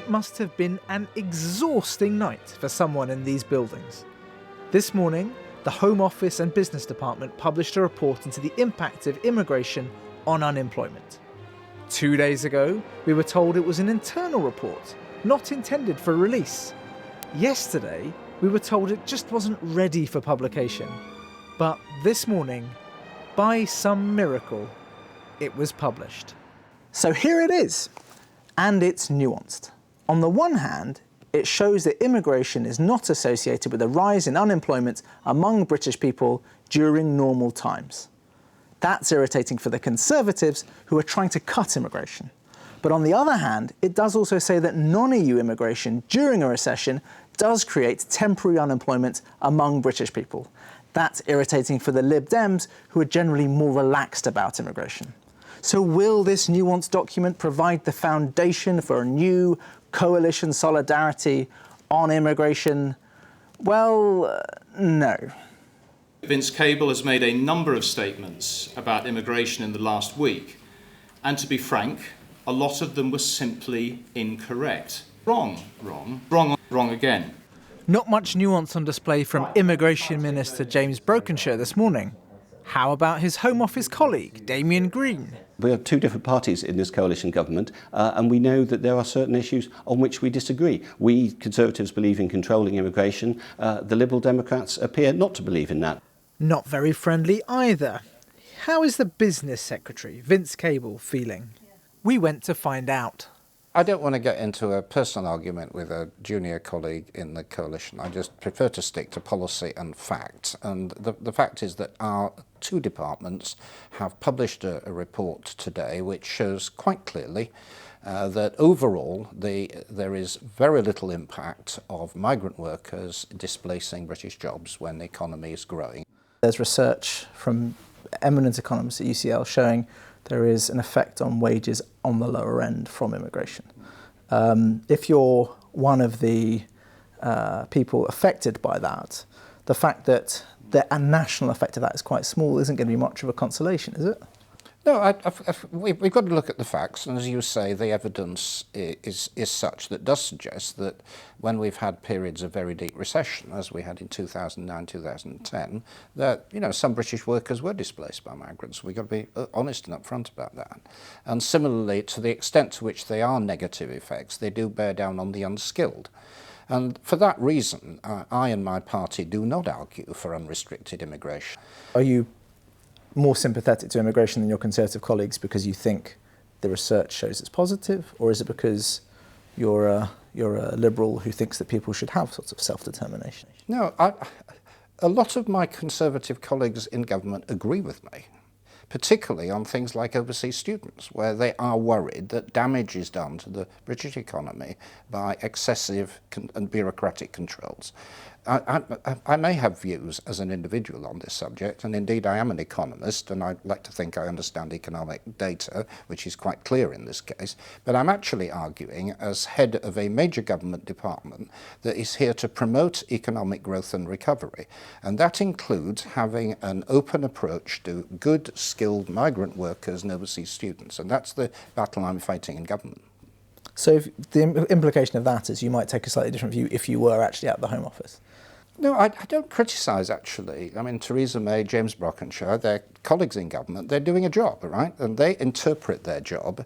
It must have been an exhausting night for someone in these buildings. This morning, the Home Office and Business Department published a report into the impact of immigration on unemployment. 2 days ago, we were told it was an internal report, not intended for release. Yesterday, we were told it just wasn't ready for publication. But this morning, by some miracle, it was published. So here it is, and it's nuanced. On the one hand, it shows that immigration is not associated with a rise in unemployment among British people during normal times. That's irritating for the Conservatives who are trying to cut immigration. But on the other hand, it does also say that non-EU immigration during a recession does create temporary unemployment among British people. That's irritating for the Lib Dems, who are generally more relaxed about immigration. So will this nuanced document provide the foundation for a new coalition solidarity on immigration? Well, no. Vince Cable has made a number of statements about immigration in the last week, and to be frank, a lot of them were simply incorrect. Wrong again. Not much nuance on display from Immigration Minister James Brokenshire this morning. How about his Home Office colleague, Damien Green? We are two different parties in this coalition government, and we know that there are certain issues on which we disagree. We Conservatives believe in controlling immigration. The Liberal Democrats appear not to believe in that. Not very friendly either. How is the Business Secretary, Vince Cable, feeling? We went to find out. I don't want to get into a personal argument with a junior colleague in the coalition. I just prefer to stick to policy and facts. And the fact is that our two departments have published a report today which shows quite clearly that overall there is very little impact of migrant workers displacing British jobs when the economy is growing. There's research from eminent economists at UCL showing there is an effect on wages on the lower end from immigration. If you're one of the people affected by that, the fact that the national effect of that is quite small isn't going to be much of a consolation, is it? No, we've got to look at the facts, and as you say, the evidence is such that does suggest that when we've had periods of very deep recession, as we had in 2009, 2010, that some British workers were displaced by migrants. We've got to be honest and upfront about that. And similarly, to the extent to which they are negative effects, they do bear down on the unskilled. And for that reason, I and my party do not argue for unrestricted immigration. Are you more sympathetic to immigration than your Conservative colleagues because you think the research shows it's positive, or is it because you're a Liberal who thinks that people should have sorts of self-determination? No, a lot of my Conservative colleagues in government agree with me, particularly on things like overseas students, where they are worried that damage is done to the British economy by excessive and bureaucratic controls. I may have views as an individual on this subject, and indeed I am an economist, and I'd like to think I understand economic data, which is quite clear in this case, but I'm actually arguing as head of a major government department that is here to promote economic growth and recovery, and that includes having an open approach to good, skilled migrant workers and overseas students, and that's the battle I'm fighting in government. So if the implication of that is you might take a slightly different view if you were actually at the Home Office? No, I don't criticise, actually. I mean, Theresa May, James Brokenshire, they're colleagues in government. They're doing a job, right? And they interpret their job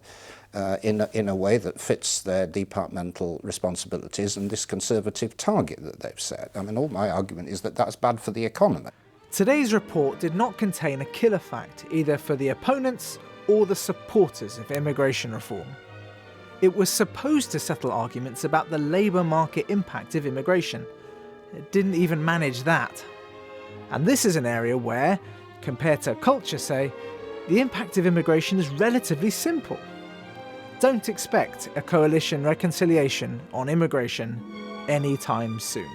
in a way that fits their departmental responsibilities and this Conservative target that they've set. I mean, all my argument is that that's bad for the economy. Today's report did not contain a killer fact, either for the opponents or the supporters of immigration reform. It was supposed to settle arguments about the labour market impact of immigration. It didn't even manage that. And this is an area where, compared to culture, say, the impact of immigration is relatively simple. Don't expect a coalition reconciliation on immigration anytime soon.